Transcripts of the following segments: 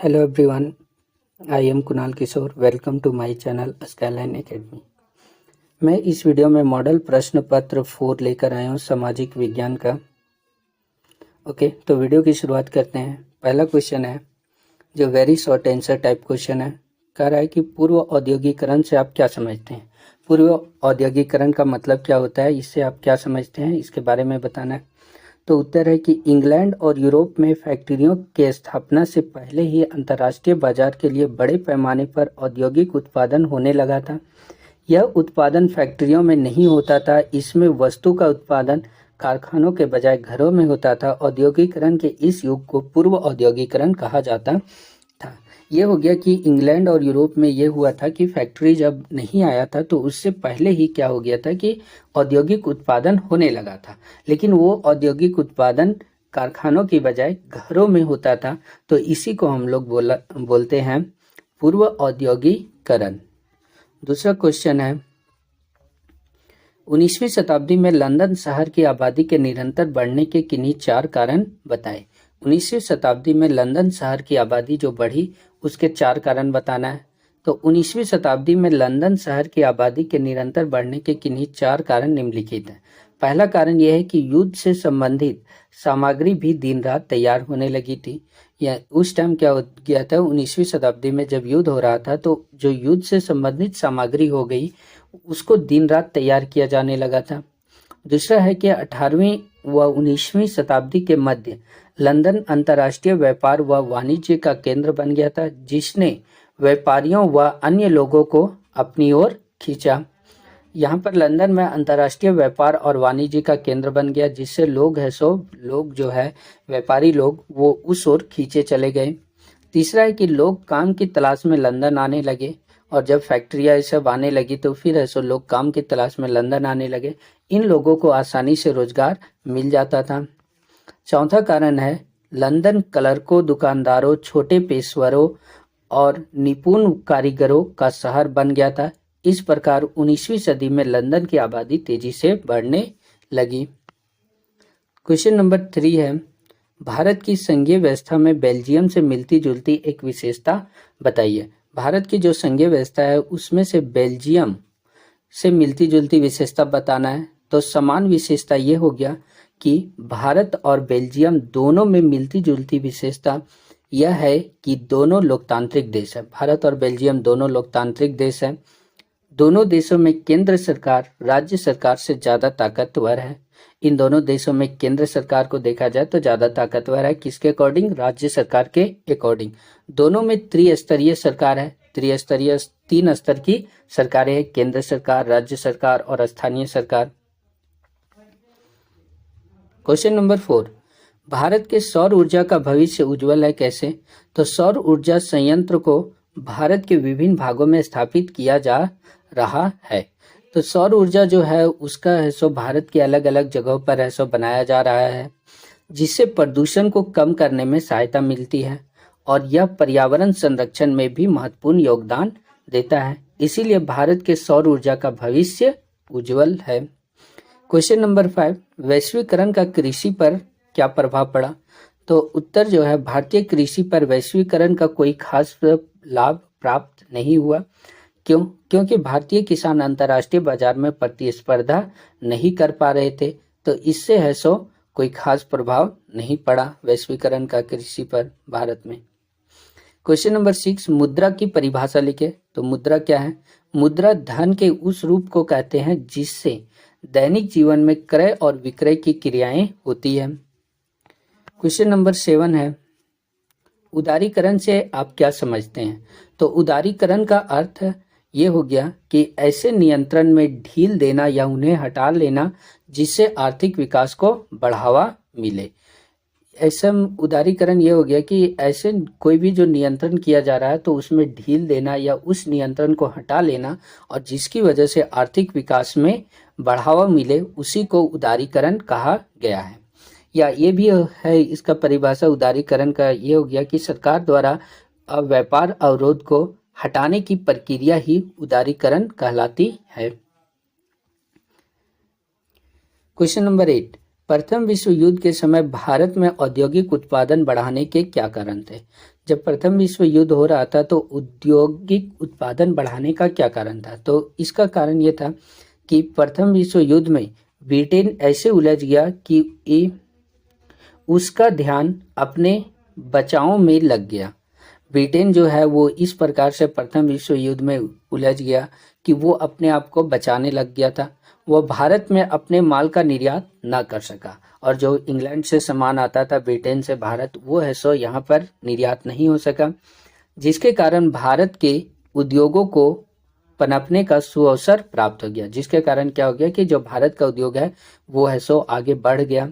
Hello everyone, I am Kunal Kishore. Welcome to my channel Skyline Academy. मैं इस video में model प्रश्न पत्र 4 लेकर आया हूँ सामाजिक विज्ञान का। ओके, तो वीडियो की शुरुआत करते हैं। पहला क्वेश्चन है जो very short answer type question है। कह रहा है कि पूर्व औद्योगिकरण से आप क्या समझते हैं। पूर्व औद्योगिकरण का मतलब क्या होता है, इससे आप क्या समझते हैं, इसके बारे में बताना है। तो उत्तर है कि इंग्लैंड और यूरोप में फैक्ट्रियों के स्थापना से पहले ही अंतर्राष्ट्रीय बाजार के लिए बड़े पैमाने पर औद्योगिक उत्पादन होने लगा था। यह उत्पादन फैक्ट्रियों में नहीं होता था, इसमें वस्तु का उत्पादन कारखानों के बजाय घरों में होता था। औद्योगिकरण के इस युग को पूर्व औद्योगिकरण कहा जाता था। ये हो गया कि इंग्लैंड और यूरोप में ये हुआ था कि फैक्ट्री जब नहीं आया था तो उससे पहले ही क्या हो गया था कि औद्योगिक उत्पादन होने लगा था, लेकिन वो औद्योगिक उत्पादन कारखानों की बजाय घरों में होता था। तो इसी को हम लोग बोलते हैं पूर्व औद्योगिकरण। दूसरा क्वेश्चन है 19वीं शताब्दी में लंदन शहर की आबादी के निरंतर बढ़ने के किन्हीं 4 कारण बताएं। 19वीं शताब्दी में लंदन शहर की आबादी जो बढ़ी उसके 4 कारण बताना है। तो 19वीं शताब्दी में लंदन शहर की आबादी के निरंतर बढ़ने के किन्हीं 4 कारण निम्नलिखित हैं। पहला कारण यह है कि युद्ध से संबंधित सामग्री भी दिन रात तैयार होने लगी थी। या उस टाइम क्या हो गया था, 19वीं शताब्दी में जब युद्ध हो रहा था तो जो युद्ध से संबंधित सामग्री हो गई उसको दिन रात तैयार किया जाने लगा था। दूसरा है कि 18वीं व 19वीं शताब्दी के मध्य लंदन अंतर्राष्ट्रीय व्यापार व वाणिज्य का केंद्र बन गया था, जिसने व्यापारियों व अन्य लोगों को अपनी ओर खींचा। यहाँ पर लंदन में अंतर्राष्ट्रीय व्यापार और वाणिज्य का केंद्र बन गया, जिससे लोग जो है व्यापारी लोग वो उस ओर खींचे चले गए। तीसरा है कि लोग काम की तलाश में लंदन आने लगे, और जब फैक्ट्रियाँ ये सब आने लगी तो फिर ऐसे लोग काम की तलाश में लंदन आने लगे। इन लोगों को आसानी से रोजगार मिल जाता था। चौथा कारण है लंदन क्लर्कों, दुकानदारों, छोटे पेशेवरों और निपुण कारीगरों का शहर बन गया था। इस प्रकार 19वीं सदी में लंदन की आबादी तेजी से बढ़ने लगी। क्वेश्चन नंबर 3 है भारत की संघीय व्यवस्था में बेल्जियम से मिलती जुलती एक विशेषता बताइए। भारत की जो संघीय व्यवस्था है उसमें से बेल्जियम से मिलती जुलती विशेषता बताना है। तो समान विशेषता ये हो गया कि भारत और बेल्जियम दोनों में मिलती जुलती विशेषता यह है कि दोनों लोकतांत्रिक देश है। भारत और बेल्जियम दोनों लोकतांत्रिक देश है। दोनों देशों में केंद्र सरकार राज्य सरकार से ज़्यादा ताकतवर है। इन दोनों देशों में केंद्र सरकार को देखा जाए तो ज़्यादा ताकतवर है, किसके अकॉर्डिंग, राज्य सरकार के अकॉर्डिंग। दोनों में त्रिस्तरीय सरकार है, त्रिस्तरीय 3 स्तर की सरकारें हैं, केंद्र सरकार, राज्य सरकार और स्थानीय सरकार। क्वेश्चन नंबर 4 भारत के सौर ऊर्जा का भविष्य उज्जवल है, कैसे। तो सौर ऊर्जा संयंत्र को भारत के विभिन्न भागों में स्थापित किया जा रहा है। तो सौर ऊर्जा जो है उसका है सो भारत के अलग अलग जगहों पर है सो बनाया जा रहा है, जिससे प्रदूषण को कम करने में सहायता मिलती है और यह पर्यावरण संरक्षण में भी महत्वपूर्ण योगदान देता है। इसीलिए भारत के सौर ऊर्जा का भविष्य उज्जवल है। क्वेश्चन नंबर 5 वैश्वीकरण का कृषि पर क्या प्रभाव पड़ा। तो उत्तर जो है भारतीय कृषि पर वैश्वीकरण का कोई खास लाभ प्राप्त नहीं हुआ। क्यों? क्योंकि भारतीय किसान अंतर्राष्ट्रीय बाजार में प्रतिस्पर्धा नहीं कर पा रहे थे, तो इससे है सो कोई खास प्रभाव नहीं पड़ा वैश्वीकरण का कृषि पर भारत में। क्वेश्चन नंबर 6 मुद्रा की परिभाषा लिखे। तो मुद्रा क्या है। मुद्रा धन के उस रूप को कहते हैं जिससे दैनिक जीवन में क्रय और विक्रय की क्रियाएं होती है। क्वेश्चन नंबर 7 है उदारीकरण से आप क्या समझते हैं। तो उदारीकरण का अर्थ ये हो गया कि ऐसे नियंत्रण में ढील देना या उन्हें हटा लेना जिससे आर्थिक विकास को बढ़ावा मिले। ऐसा उदारीकरण ये हो गया कि ऐसे कोई भी जो नियंत्रण किया जा रहा है तो उसमें ढील देना या उस नियंत्रण को हटा लेना और जिसकी वजह से आर्थिक विकास में बढ़ावा मिले, उसी को उदारीकरण कहा गया है। या ये भी है इसका परिभाषा उदारीकरण का ये हो गया कि सरकार द्वारा व्यापार अवरोध को हटाने की प्रक्रिया ही उदारीकरण कहलाती है। क्वेश्चन नंबर 8 प्रथम विश्व युद्ध के समय भारत में औद्योगिक उत्पादन बढ़ाने के क्या कारण थे? जब प्रथम विश्व युद्ध हो रहा था तो औद्योगिक उत्पादन बढ़ाने का क्या कारण था? तो इसका कारण ये था कि प्रथम विश्व युद्ध में ब्रिटेन ऐसे उलझ गया कि उसका ध्यान अपने बचाव में लग गया। ब्रिटेन जो है वो इस प्रकार से प्रथम विश्व युद्ध में उलझ गया कि वो अपने आप को बचाने लग गया था। वो भारत में अपने माल का निर्यात ना कर सका और जो इंग्लैंड से सामान आता था ब्रिटेन से भारत, वो है सो यहाँ पर निर्यात नहीं हो सका, जिसके कारण भारत के उद्योगों को पनपने का सुअवसर प्राप्त हो गया। जिसके कारण क्या हो गया कि जो भारत का उद्योग है वो है सो आगे बढ़ गया।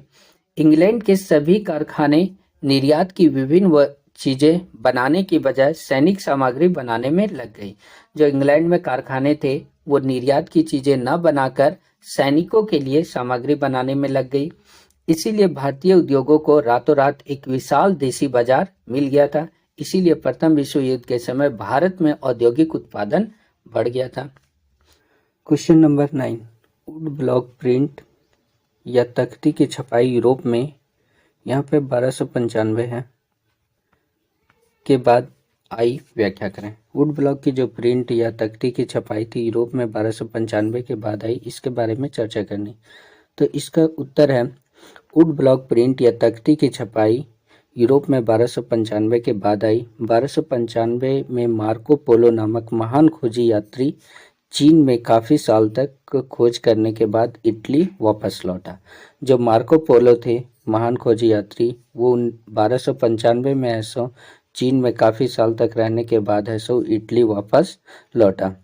इंग्लैंड के सभी कारखाने निर्यात की विभिन्न चीजें बनाने की बजाय सैनिक सामग्री बनाने में लग गई। जो इंग्लैंड में कारखाने थे वो निर्यात की चीजें न बनाकर सैनिकों के लिए सामग्री बनाने में लग गई। इसीलिए भारतीय उद्योगों को रातों रात एक विशाल देशी बाजार मिल गया था। इसीलिए प्रथम विश्व युद्ध के समय भारत में औद्योगिक उत्पादन बढ़ गया था। Question number 9, would block print या तख्ती की छपाई यूरोप में यहाँ पे 1295 है के बाद आई, व्याख्या करें। वुड ब्लॉक की जो प्रिंट या तख्ती की छपाई थी यूरोप में 1295 के बाद आई, इसके बारे में चर्चा करनी। तो इसका उत्तर है वुड ब्लॉक प्रिंट या तख्ती की छपाई यूरोप में 1295 के बाद आई। 1295 में मार्को पोलो नामक महान खोजी यात्री चीन में काफ़ी साल तक खोज करने के बाद इटली वापस लौटा। जो मार्को पोलो थे महान खोजी यात्री, वो 1295 में ऐसो चीन में काफ़ी साल तक रहने के बाद है सो इटली वापस लौटा।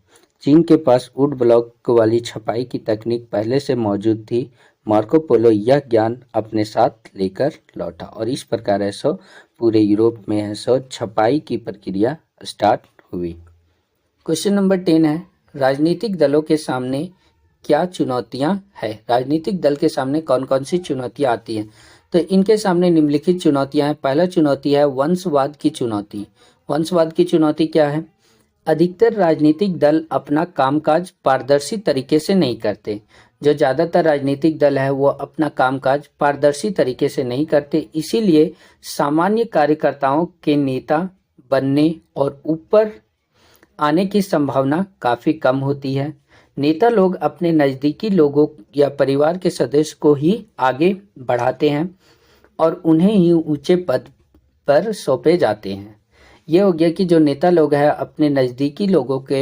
चीन के पास वुड ब्लॉक वाली छपाई की तकनीक पहले से मौजूद थी। मार्को पोलो यह ज्ञान अपने साथ लेकर लौटा और इस प्रकार है सो पूरे यूरोप में है सो छपाई की प्रक्रिया स्टार्ट हुई। क्वेश्चन नंबर 10 है, राजनीतिक दलों के सामने क्या चुनौतियां हैं? राजनीतिक दल के सामने कौन कौन सी चुनौतियां आती हैं? तो इनके सामने निम्नलिखित चुनौतियां हैं। पहला चुनौती है वंशवाद की चुनौती। वंशवाद की चुनौती क्या है? अधिकतर राजनीतिक दल अपना कामकाज पारदर्शी तरीके से नहीं करते। जो ज़्यादातर राजनीतिक दल है वो अपना कामकाज पारदर्शी तरीके से नहीं करते, इसीलिए सामान्य कार्यकर्ताओं के नेता बनने और ऊपर आने की संभावना काफ़ी कम होती है। नेता लोग अपने नज़दीकी लोगों या परिवार के सदस्य को ही आगे बढ़ाते हैं और उन्हें ही ऊंचे पद पर सौंपे जाते हैं। ये हो गया कि जो नेता लोग हैं अपने नज़दीकी लोगों के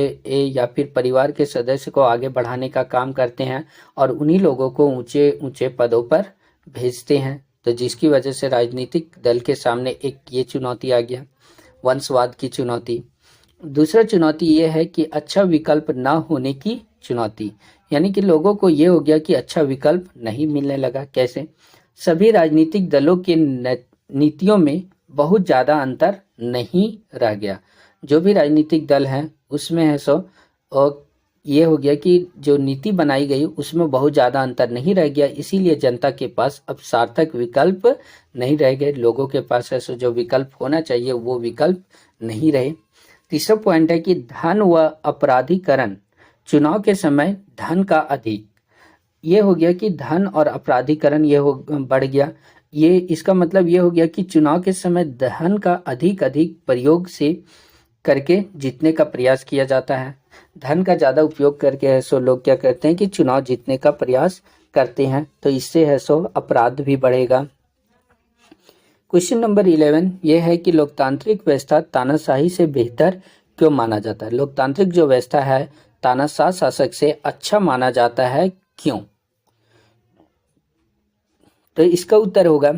या फिर परिवार के सदस्य को आगे बढ़ाने का काम करते हैं और उन्हीं लोगों को ऊंचे ऊंचे पदों पर भेजते हैं। तो जिसकी वजह से राजनीतिक दल के सामने एक ये चुनौती आ गया, वंशवाद की चुनौती। दूसरा चुनौती ये है कि अच्छा विकल्प ना होने की चुनौती, यानी कि लोगों को ये हो गया कि अच्छा विकल्प नहीं मिलने लगा। कैसे? सभी राजनीतिक दलों के नीतियों में बहुत ज़्यादा अंतर नहीं रह गया। जो भी राजनीतिक दल हैं उसमें है सो और ये हो गया कि जो नीति बनाई गई उसमें बहुत ज़्यादा अंतर नहीं रह गया, इसीलिए जनता के पास अब सार्थक विकल्प नहीं रह गए। लोगों के पास है सो जो विकल्प होना चाहिए वो विकल्प नहीं रहे। तीसरा पॉइंट है कि धन व अपराधीकरण। चुनाव के समय धन का अधिक, ये हो गया कि धन और अपराधीकरण ये बढ़ गया। ये इसका मतलब ये हो गया कि चुनाव के समय धन का अधिक प्रयोग से करके जीतने का प्रयास किया जाता है। धन का ज़्यादा उपयोग करके है सो लोग क्या करते हैं कि चुनाव जीतने का प्रयास करते हैं, तो इससे है सो अपराध भी बढ़ेगा। क्वेश्चन नंबर 11 ये है कि लोकतांत्रिक व्यवस्था तानाशाही से बेहतर क्यों माना जाता है? लोकतांत्रिक जो व्यवस्था है तानाशाह शासक से अच्छा माना जाता है, क्यों? तो इसका उत्तर होगा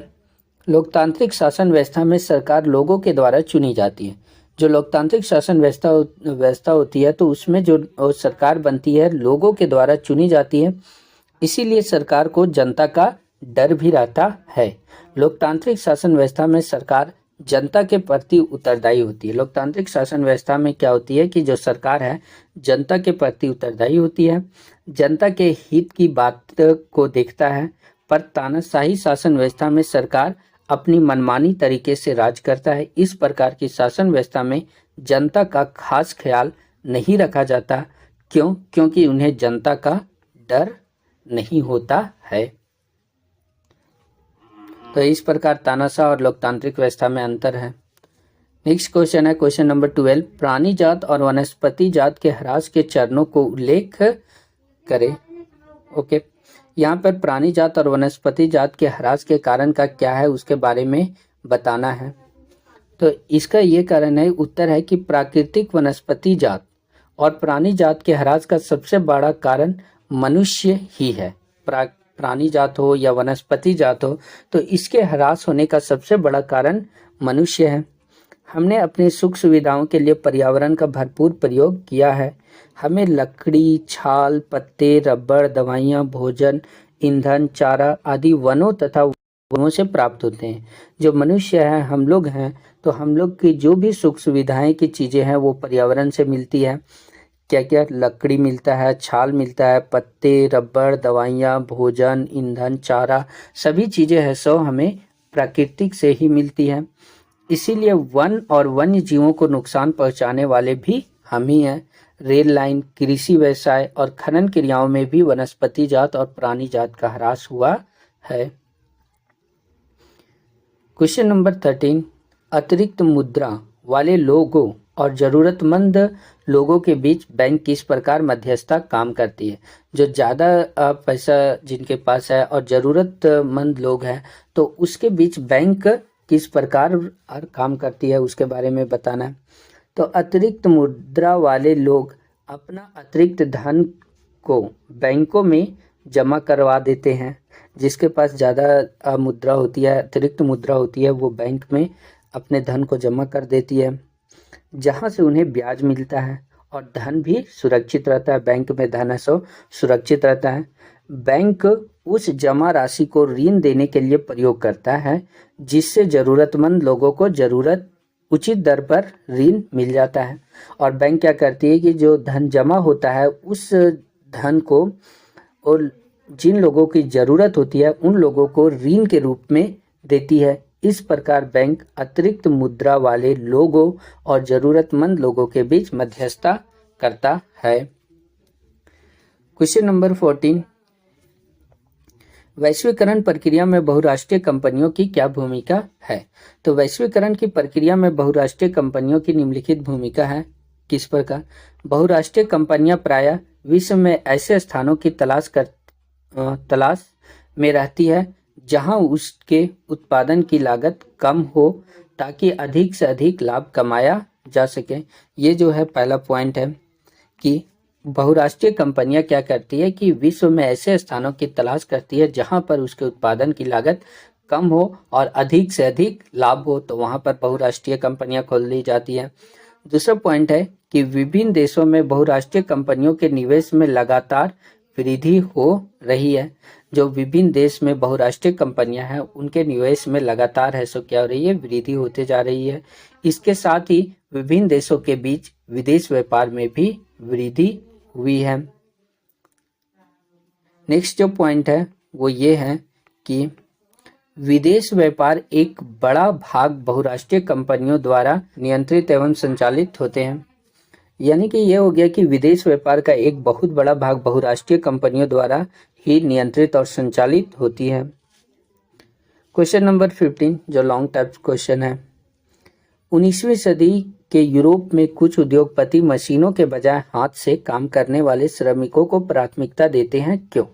लोकतांत्रिक शासन व्यवस्था में सरकार लोगों के द्वारा चुनी जाती है। जो लोकतांत्रिक शासन व्यवस्था होती है तो उसमें जो सरकार बनती है लोगों के द्वारा चुनी जाती है, इसीलिए सरकार को जनता का डर भी रहता है। लोकतांत्रिक शासन व्यवस्था में सरकार जनता के प्रति उत्तरदायी होती है। लोकतांत्रिक शासन व्यवस्था में क्या होती है कि जो सरकार है जनता के प्रति उत्तरदायी होती है, जनता के हित की बात को देखता है। पर तानाशाही शासन व्यवस्था में सरकार अपनी मनमानी तरीके से राज करता है। इस प्रकार की शासन व्यवस्था में जनता का खास ख्याल नहीं रखा जाता। क्यों? क्योंकि उन्हें जनता का डर नहीं होता है। तो इस प्रकार तानाशाह और लोकतांत्रिक व्यवस्था में अंतर है। नेक्स्ट क्वेश्चन है क्वेश्चन नंबर 12, प्राणी जात और वनस्पति जात के ह्रास के चरणों को उल्लेख करें। ओके, यहाँ पर प्राणी जात और वनस्पति जात के ह्रास के कारण का क्या है उसके बारे में बताना है। तो इसका ये कारण है, उत्तर है कि प्राकृतिक वनस्पति जात और प्राणी जात के ह्रास का सबसे बड़ा कारण मनुष्य ही है। प्राणी जात हो या वनस्पति जात हो, तो इसके ह्रास होने का सबसे बड़ा कारण मनुष्य है। हमने अपनी सुख सुविधाओं के लिए पर्यावरण का भरपूर प्रयोग किया है। हमें लकड़ी, छाल, पत्ते, रबड़, दवाइयाँ, भोजन, ईंधन, चारा आदि वनों तथा वनों से प्राप्त होते हैं। जो मनुष्य है, हम लोग हैं, तो हम लोग की जो भी सुख सुविधाएं की चीज़ें हैं वो पर्यावरण से मिलती है। क्या क्या? लकड़ी मिलता है, छाल मिलता है, पत्ते, रबड़, दवाइयाँ, भोजन, ईंधन, चारा, सभी चीज़ें हैं सो हमें प्राकृतिक से ही मिलती है। इसीलिए वन और वन्य जीवों को नुकसान पहुंचाने वाले भी हम ही हैं। रेल लाइन, कृषि व्यवसाय और खनन क्रियाओं में भी वनस्पति जात और प्राणी जात का ह्रास हुआ है। क्वेश्चन नंबर 13, अतिरिक्त मुद्रा वाले लोगों और जरूरतमंद लोगों के बीच बैंक किस प्रकार मध्यस्थता काम करती है। जो ज़्यादा पैसा जिनके पास है और ज़रूरतमंद लोग हैं, तो उसके बीच बैंक किस प्रकार काम करती है उसके बारे में बताना है। तो अतिरिक्त मुद्रा वाले लोग अपना अतिरिक्त धन को बैंकों में जमा करवा देते हैं। जिसके पास ज़्यादा मुद्रा होती है, अतिरिक्त मुद्रा होती है, वो बैंक में अपने धन को जमा कर देती है, जहाँ से उन्हें ब्याज मिलता है और धन भी सुरक्षित रहता है। बैंक में धन है सो सुरक्षित रहता है। बैंक उस जमा राशि को ऋण देने के लिए प्रयोग करता है, जिससे ज़रूरतमंद लोगों को उचित दर पर ऋण मिल जाता है। और बैंक क्या करती है कि जो धन जमा होता है उस धन को और जिन लोगों की ज़रूरत होती है उन लोगों को ऋण के रूप में देती है। इस प्रकार बैंक अतिरिक्त मुद्रा वाले लोगों और ज़रूरतमंद लोगों के बीच मध्यस्थता करता है। क्वेश्चन नंबर 14, वैश्वीकरण प्रक्रिया में बहुराष्ट्रीय कंपनियों की क्या भूमिका है। तो वैश्वीकरण की प्रक्रिया में बहुराष्ट्रीय कंपनियों की निम्नलिखित भूमिका है। किस प्रकार? बहुराष्ट्रीय कंपनियां प्रायः विश्व में ऐसे स्थानों की तलाश में रहती है जहां उसके उत्पादन की लागत कम हो, ताकि अधिक से अधिक लाभ कमाया जा सके। ये जो है पहला पॉइंट है कि बहुराष्ट्रीय कंपनियां क्या करती है कि विश्व में ऐसे स्थानों की तलाश करती है जहां पर उसके उत्पादन की लागत कम हो और अधिक से अधिक लाभ हो, तो वहां पर बहुराष्ट्रीय कंपनियां खोल दी जाती है। दूसरा पॉइंट है कि विभिन्न देशों में बहुराष्ट्रीय कंपनियों के निवेश में लगातार वृद्धि हो रही है। जो विभिन्न देश में बहुराष्ट्रीय कंपनियां हैं उनके निवेश में लगातार है सो क्या हो रही है? वृद्धि होते जा रही है। इसके साथ ही विभिन्न देशों के बीच विदेश व्यापार में भी वृद्धि हुई है। नेक्स्ट जो पॉइंट है वो ये है कि विदेश व्यापार एक बड़ा भाग बहुराष्ट्रीय कंपनियों द्वारा नियंत्रित एवं संचालित होते हैं। यानी कि ये हो गया कि विदेश व्यापार का एक बहुत बड़ा भाग बहुराष्ट्रीय कंपनियों द्वारा ही नियंत्रित और संचालित होती है। क्वेश्चन नंबर 15 जो लॉन्ग टाइप क्वेश्चन है, 19वीं सदी के यूरोप में कुछ उद्योगपति मशीनों के बजाय हाथ से काम करने वाले श्रमिकों को प्राथमिकता देते हैं, क्यों?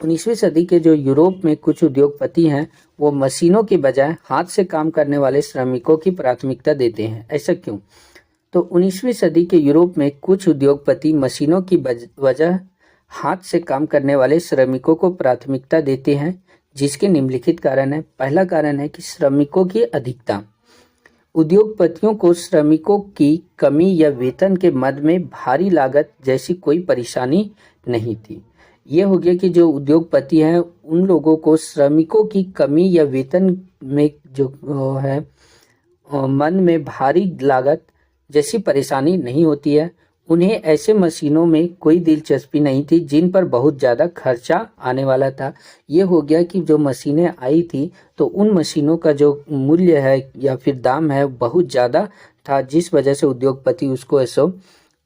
19वीं सदी के जो यूरोप में कुछ उद्योगपति हैं वो मशीनों के बजाय हाथ से काम करने वाले श्रमिकों की प्राथमिकता देते हैं, ऐसा क्यों? तो 19वीं सदी के यूरोप में कुछ उद्योगपति मशीनों की वजह हाथ से काम करने वाले श्रमिकों को प्राथमिकता देते हैं, जिसके निम्नलिखित कारण है। पहला कारण है कि श्रमिकों की अधिकता। उद्योगपतियों को श्रमिकों की कमी या वेतन के मद में भारी लागत जैसी कोई परेशानी नहीं थी। ये हो गया कि जो उद्योगपति हैं उन लोगों को श्रमिकों की कमी या वेतन में जो है मन में भारी लागत जैसी परेशानी नहीं होती है। उन्हें ऐसे मशीनों में कोई दिलचस्पी नहीं थी जिन पर बहुत ज़्यादा खर्चा आने वाला था। ये हो गया कि जो मशीनें आई थी तो उन मशीनों का जो मूल्य है या फिर दाम है बहुत ज़्यादा था, जिस वजह से उद्योगपति उसको ऐसो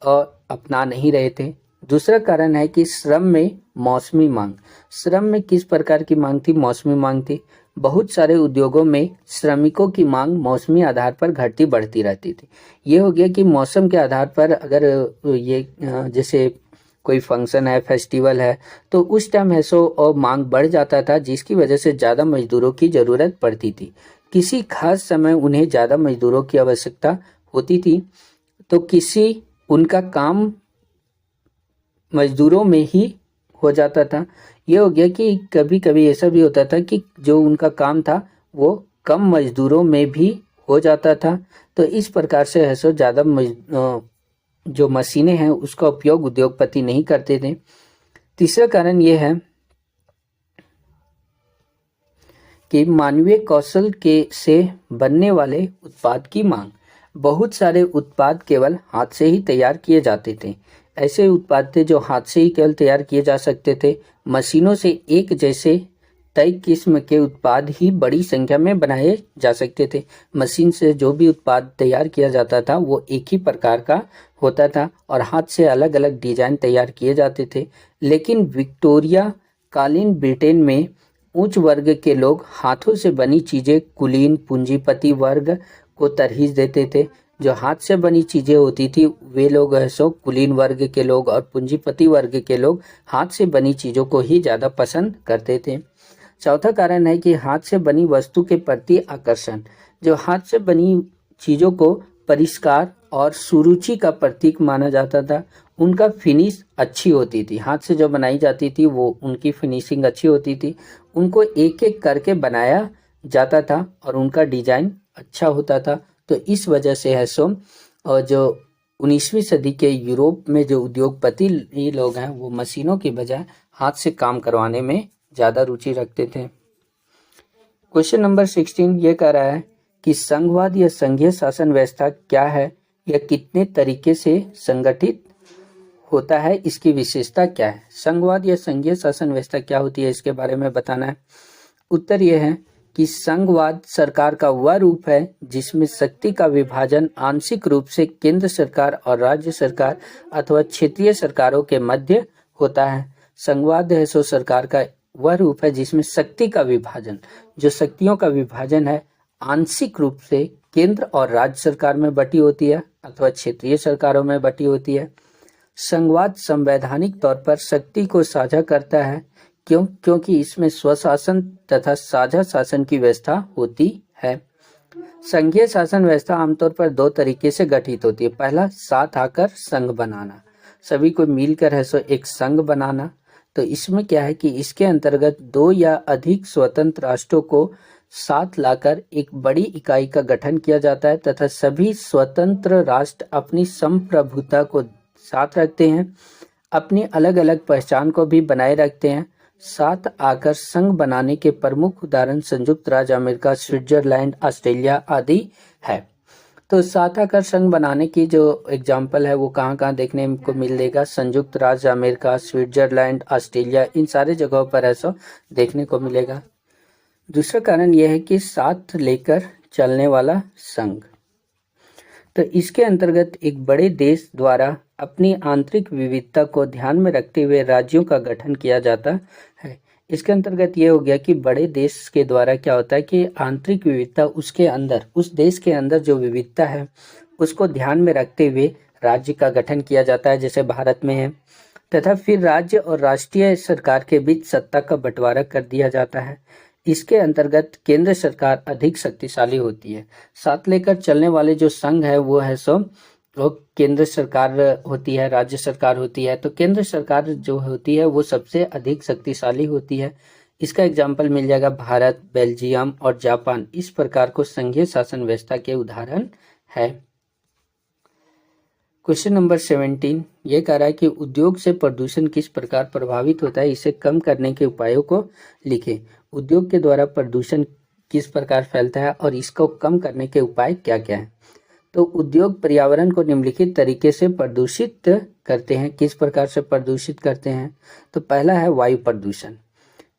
अपना नहीं रहे थे। दूसरा कारण है कि श्रम में मौसमी मांग। श्रम में किस प्रकार की मांग थी? मौसमी मांग थी। बहुत सारे उद्योगों में श्रमिकों की मांग मौसमी आधार पर घटती बढ़ती रहती थी। ये हो गया कि मौसम के आधार पर अगर ये जैसे कोई फंक्शन है, फेस्टिवल है, तो उस टाइम है सो और मांग बढ़ जाता था, जिसकी वजह से ज़्यादा मजदूरों की ज़रूरत पड़ती थी। किसी खास समय उन्हें ज़्यादा मजदूरों की आवश्यकता होती थी, तो किसी उनका काम मजदूरों में ही हो जाता था। ये हो गया कि कभी कभी ऐसा भी होता था कि जो उनका काम था वो कम मजदूरों में भी हो जाता था। तो इस प्रकार से है सो ज़्यादा जो मशीनें हैं उसका उपयोग उद्योगपति नहीं करते थे। तीसरा कारण ये है कि मानवीय कौशल के से बनने वाले उत्पाद की मांग। बहुत सारे उत्पाद केवल हाथ से ही तैयार किए जाते थे। ऐसे उत्पाद थे जो हाथ से ही केवल तैयार किए जा सकते थे। मशीनों से एक जैसे तय किस्म के उत्पाद ही बड़ी संख्या में बनाए जा सकते थे। मशीन से जो भी उत्पाद तैयार किया जाता था वो एक ही प्रकार का होता था और हाथ से अलग अलग डिजाइन तैयार किए जाते थे। लेकिन विक्टोरिया कालीन ब्रिटेन में उच्च वर्ग के लोग हाथों से बनी चीजें कुलीन पूंजीपति वर्ग को तरजीह देते थे। जो हाथ से बनी चीजें होती थी वे लोग सो कुलीन वर्ग के लोग और पूंजीपति वर्ग के लोग हाथ से बनी चीजों को ही ज्यादा पसंद करते थे। चौथा कारण है कि हाथ से बनी वस्तु के प्रति आकर्षण। जो हाथ से बनी चीजों को परिष्कार और सुरुचि का प्रतीक माना जाता था। उनका फिनिश अच्छी होती थी। हाथ से जो बनाई जाती थी वो उनकी फिनिशिंग अच्छी होती थी। उनको एक एक करके बनाया जाता था और उनका डिजाइन अच्छा होता था। तो इस वजह से है सो और जो 19वीं सदी के यूरोप में जो उद्योगपति लोग हैं वो मशीनों की बजाय हाथ से काम करवाने में ज़्यादा रुचि रखते थे। क्वेश्चन नंबर 16 ये कह रहा है कि संघवाद या संघीय शासन व्यवस्था क्या है, यह कितने तरीके से संगठित होता है, इसकी विशेषता क्या है। संघवाद या संघीय शासन व्यवस्था क्या होती है इसके बारे में बताना है। उत्तर यह है कि संघवाद सरकार का वह रूप है जिसमें शक्ति का विभाजन आंशिक रूप से केंद्र सरकार और राज्य सरकार अथवा क्षेत्रीय सरकारों के मध्य होता है। संघवाद है सो सरकार का वह रूप है जिसमें शक्ति का विभाजन, जो शक्तियों का विभाजन है, आंशिक रूप से केंद्र और राज्य सरकार में बटी होती है अथवा क्षेत्रीय सरकारों में बटी होती है। संघवाद संवैधानिक तौर पर शक्ति को साझा करता है क्योंकि इसमें स्वशासन तथा साझा शासन की व्यवस्था होती है। संघीय शासन व्यवस्था आमतौर पर दो तरीके से गठित होती है। पहला, साथ आकर संघ बनाना, सभी को मिलकर है सो एक संघ बनाना। तो इसमें क्या है कि इसके अंतर्गत दो या अधिक स्वतंत्र राष्ट्रों को साथ लाकर एक बड़ी इकाई का गठन किया जाता है तथा सभी स्वतंत्र राष्ट्र अपनी संप्रभुता को साथ रखते हैं, अपनी अलग अलग पहचान को भी बनाए रखते हैं। साथ आकर संघ बनाने के प्रमुख उदाहरण संयुक्त राज्य अमेरिका, स्विट्जरलैंड, ऑस्ट्रेलिया आदि है। तो साथ आकर संघ बनाने की जो एग्जाम्पल है वो कहाँ कहाँ देखने को मिलेगा, संयुक्त राज्य अमेरिका, स्विट्जरलैंड, ऑस्ट्रेलिया, इन सारे जगहों पर ऐसा देखने को मिलेगा। दूसरा कारण यह है कि साथ लेकर चलने वाला संघ। तो इसके अंतर्गत एक बड़े देश द्वारा अपनी आंतरिक विविधता को ध्यान में रखते हुए राज्यों का गठन किया जाता है। इसके अंतर्गत ये हो गया कि बड़े देश के द्वारा क्या होता है कि आंतरिक विविधता उसके अंदर, उस देश के अंदर जो विविधता है उसको ध्यान में रखते हुए राज्य का गठन किया जाता है, जैसे भारत में है। तथा फिर राज्य और राष्ट्रीय सरकार के बीच सत्ता का बंटवारा कर दिया जाता है। इसके अंतर्गत केंद्र सरकार अधिक शक्तिशाली होती है। साथ लेकर चलने वाले जो संघ है वो है सो वो केंद्र सरकार होती है, राज्य सरकार होती है। तो केंद्र सरकार जो होती है वो सबसे अधिक शक्तिशाली होती है। इसका एग्जाम्पल मिल जाएगा भारत, बेल्जियम और जापान। इस प्रकार को संघीय शासन व्यवस्था के उदाहरण है। क्वेश्चन नंबर 17 ये कह रहा है कि उद्योग से प्रदूषण किस प्रकार प्रभावित होता है, इसे कम करने के उपायों को लिखें। उद्योग के द्वारा प्रदूषण किस प्रकार फैलता है और इसको कम करने के उपाय क्या क्या हैं। तो उद्योग पर्यावरण को निम्नलिखित तरीके से प्रदूषित करते हैं। किस प्रकार से प्रदूषित करते हैं, तो पहला है वायु प्रदूषण।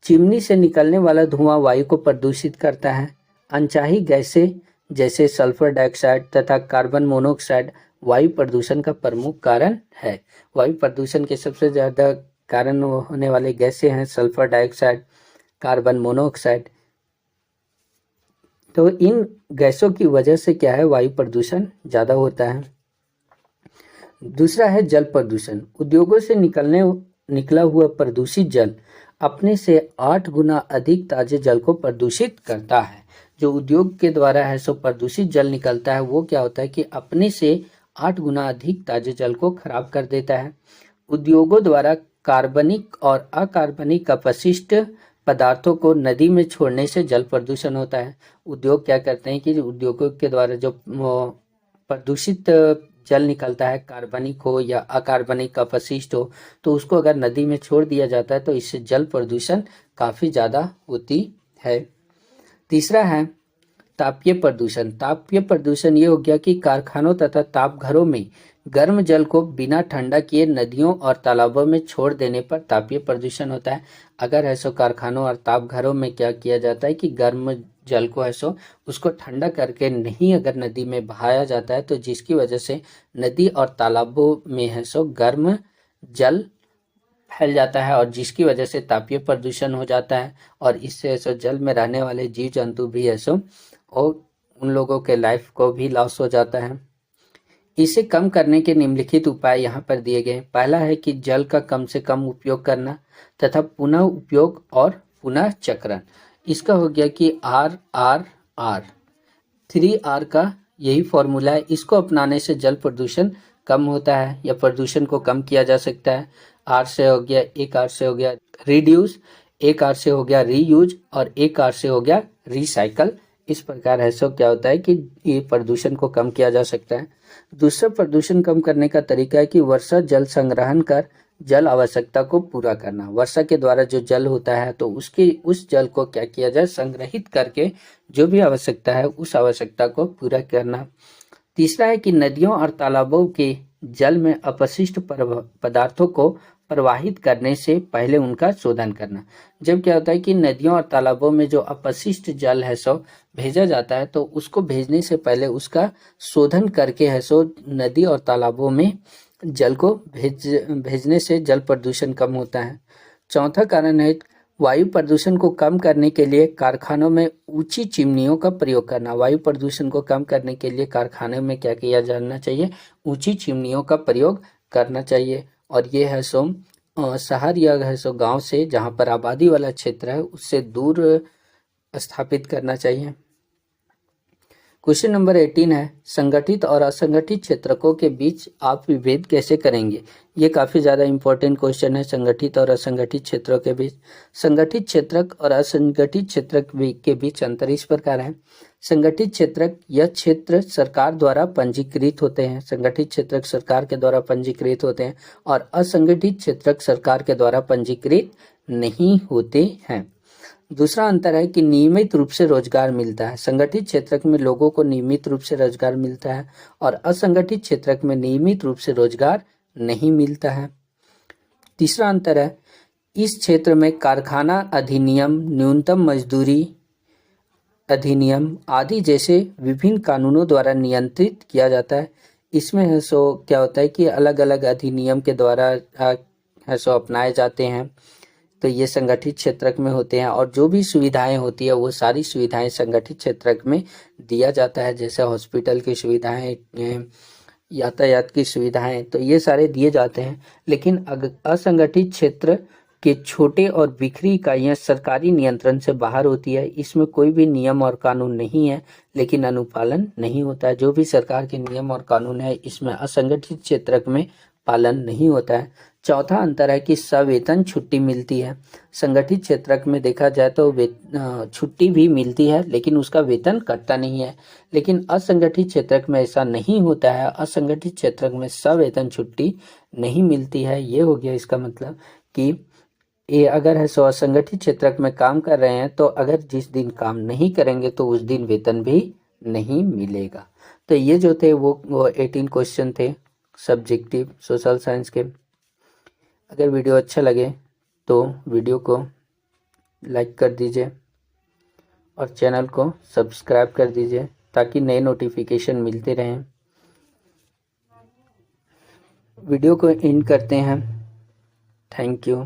चिमनी से निकलने वाला धुआं वायु को प्रदूषित करता है। अनचाही गैसें जैसे सल्फर डाइऑक्साइड तथा कार्बन मोनोऑक्साइड वायु प्रदूषण का प्रमुख कारण है। वायु प्रदूषण के सबसे ज़्यादा कारण होने वाले गैसें हैं सल्फर डाइऑक्साइड, कार्बन मोनोऑक्साइड। तो इन गैसों की वजह से क्या है, वायु प्रदूषण ज़्यादा होता है। दूसरा है जल प्रदूषण। उद्योगों से निकला हुआ प्रदूषित जल अपने से 8 गुना अधिक ताजे जल को प्रदूषित करता है। जो उद्योग के द्वारा है सो प्रदूषित जल निकलता है, वो क्या होता है कि अपने से 8 गुना अधिक ताजे जल को खराब कर देता है। उद्योगों द्वारा कार्बनिक और अकार्बनिक अपशिष्ट पदार्थों को नदी में छोड़ने से जल प्रदूषण होता है। उद्योग क्या करते हैं कि उद्योगों के द्वारा जो प्रदूषित जल निकलता है, कार्बनिक हो या अकार्बनिक अपशिष्ट हो, तो उसको अगर नदी में छोड़ दिया जाता है तो इससे जल प्रदूषण काफ़ी ज़्यादा होती है। तीसरा है तापीय प्रदूषण। तापीय प्रदूषण ये हो गया कि कारखानों तथा तापघरों में गर्म जल को बिना ठंडा किए नदियों और तालाबों में छोड़ देने पर तापीय प्रदूषण होता है। अगर ऐसो कारखानों और तापघरों में क्या किया जाता है कि गर्म जल को ऐसो उसको ठंडा करके नहीं अगर नदी में बहाया जाता है, तो जिसकी वजह से नदी और तालाबों में है सो गर्म जल फैल जाता है और जिसकी वजह से तापीय प्रदूषण हो जाता है और इससे ऐसो जल में रहने वाले जीव जंतु भी ऐसो और उन लोगों के लाइफ को भी लॉस हो जाता है। इसे कम करने के निम्नलिखित उपाय यहाँ पर दिए गए। पहला है कि जल का कम से कम उपयोग करना तथा पुनः उपयोग और पुनः चक्रण। इसका हो गया कि आर आर आर 3R का यही फॉर्मूला है। इसको अपनाने से जल प्रदूषण कम होता है या प्रदूषण को कम किया जा सकता है। आर से हो गया, एक आर से हो गया रिड्यूस, एक आर से हो गया रीयूज और एक आर से हो गया रिसाइकल। इस प्रकार है सो क्या होता है कि ये प्रदूषण को कम किया जा सकता है। दूसरा प्रदूषण कम करने का तरीका है कि वर्षा जल संग्रहण कर जल आवश्यकता को पूरा करना। वर्षा के द्वारा जो जल होता है तो उस जल को क्या किया जाए, संग्रहित करके जो भी आवश्यकता है उस आवश्यकता को पूरा करना। तीसरा है कि नदियों और तालाबों के जल में अपशिष्ट पदार्थों को प्रवाहित करने से पहले उनका शोधन करना। जब क्या होता है कि नदियों और तालाबों में जो अपशिष्ट जल है सो भेजा जाता है तो उसको भेजने से पहले उसका शोधन करके है सो नदी और तालाबों में जल को भेजने से जल प्रदूषण कम होता है। चौथा कारण है वायु प्रदूषण को कम करने के लिए कारखानों में ऊंची चिमनियों का प्रयोग करना। वायु प्रदूषण को कम करने के लिए कारखाने में क्या किया जाना चाहिए, ऊंची चिमनियों का प्रयोग करना चाहिए। और ये है सो शहर या है सो गांव से जहां पर आबादी वाला क्षेत्र है उससे दूर स्थापित करना चाहिए। क्वेश्चन नंबर 18 है संगठित और असंगठित क्षेत्रकों के बीच आप विभेद कैसे करेंगे। ये काफ़ी ज़्यादा इम्पोर्टेंट क्वेश्चन है। संगठित और असंगठित क्षेत्रों के बीच, संगठित क्षेत्रक और असंगठित क्षेत्रक के बीच अंतर इस प्रकार है। संगठित क्षेत्रक यह क्षेत्र सरकार द्वारा पंजीकृत होते हैं। संगठित क्षेत्रक सरकार के द्वारा पंजीकृत होते हैं और असंगठित क्षेत्रक सरकार के द्वारा पंजीकृत नहीं होते हैं। दूसरा अंतर है कि नियमित रूप से रोजगार मिलता है। संगठित क्षेत्र में लोगों को नियमित रूप से रोजगार मिलता है और असंगठित क्षेत्र में नियमित रूप से रोजगार नहीं मिलता है। तीसरा अंतर है इस क्षेत्र में कारखाना अधिनियम, न्यूनतम मजदूरी अधिनियम आदि जैसे विभिन्न कानूनों द्वारा नियंत्रित किया जाता है। इसमें है सो क्या होता है कि अलग अलग अधिनियम के द्वारा है सो अपनाए जाते हैं, तो ये संगठित क्षेत्र में होते हैं और जो भी सुविधाएं होती है वो सारी सुविधाएं संगठित क्षेत्र में दिया जाता है। जैसे हॉस्पिटल की सुविधाएं, यातायात की सुविधाएं, तो ये सारे दिए जाते हैं। लेकिन असंगठित क्षेत्र के छोटे और बिखरी इकाइयाँ सरकारी नियंत्रण से बाहर होती है। इसमें कोई भी नियम और कानून नहीं है लेकिन अनुपालन नहीं होता है। जो भी सरकार के नियम और कानून है इसमें असंगठित क्षेत्र में पालन नहीं होता है। चौथा अंतर है कि सवेतन छुट्टी मिलती है। संगठित क्षेत्र में देखा जाए तो छुट्टी भी मिलती है लेकिन उसका वेतन कटता नहीं है, लेकिन असंगठित क्षेत्र में ऐसा नहीं होता है। असंगठित क्षेत्र में सवेतन छुट्टी नहीं मिलती है। ये हो गया इसका मतलब कि ये अगर है सो असंगठित क्षेत्र में काम कर रहे हैं तो अगर जिस दिन काम नहीं करेंगे तो उस दिन वेतन भी नहीं मिलेगा। तो ये जो थे वो 18 क्वेश्चन थे सब्जेक्टिव सोशल साइंस के। अगर वीडियो अच्छा लगे तो वीडियो को लाइक कर दीजिए और चैनल को सब्सक्राइब कर दीजिए ताकि नए नोटिफिकेशन मिलते रहें। वीडियो को एंड करते हैं। Thank you.